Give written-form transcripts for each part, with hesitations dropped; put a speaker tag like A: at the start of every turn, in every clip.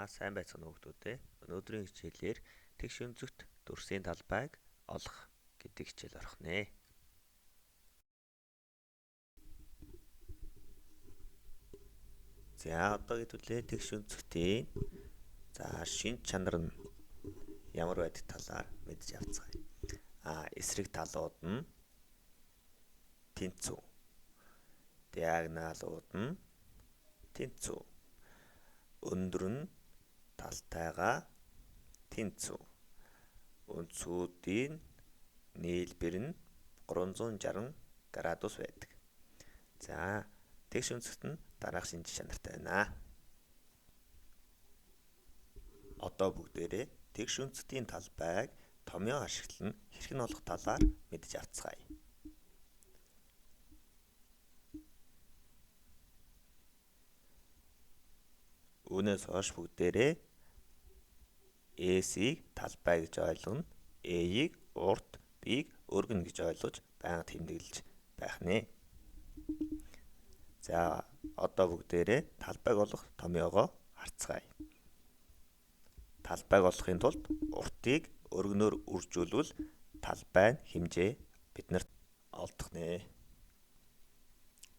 A: Сайн байцгаана уу хүүхдүүдээ. Өнөөдрийн хичээлээр тэгш өнцөгт дүрсийн талбайг олох гэдэг хичээл орох нэ. За одоо хэдүүлээ тэгш өнцөгтийн шинж чанар нь ямар байдаг талаар мэдж авцгаая. Эсрэг талууд нь тэнцүү. Диагоналууд нь тэнцүү. Өндөр нь талтайгаа тэнцүү. Өнцгүүдийн нийлбэр нь 360 градус байдаг. За, тэгш өнцөгт нь дараах шинж чанартай байна. Одоо бүгдээрээ тэгш өнцгтийн талбайг томьёо ашиглан хэрхэн олох талаар мэдж авцгаая. Үүнээс хойш бүгдээрээ S-ийг талбай гэж ойлгоно, E-ийг урт, B-ийг өргөн гэж ойлгож байнга тэмдэглэж байх нэ. За, одоо бүгдээрээ талбайг олох томьёогоо харцгаая. Талбайг олохын тулд уртыг өргөнөөр үржүүлвэл талбай хэмжээ биднэрт олдох нэ.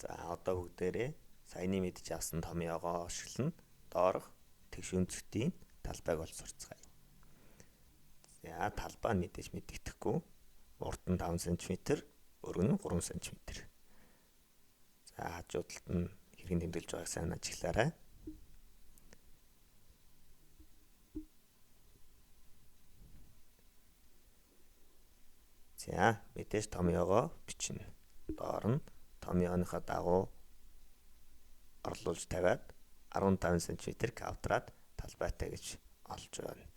A: За, одоо бүгдээрээ саяны мэдж авсан томьёогоо ашиглан доорх тэгш өнцгтийн талбайг олж сурцгаая. За, талбай нь мэдээж мэдэгдэхгүй. Урт нь 5 см, өргөн нь 3 см. За, хажуу талд нь хэрхэн тэмдэглэж байгааг сайн ажиглаарай. За, мэдээж томьёогоо бичнэ. Доор нь томьёоныхоо дагуу орлуулж тавиад 15 см кавдраад талбайтай гэж олж байна.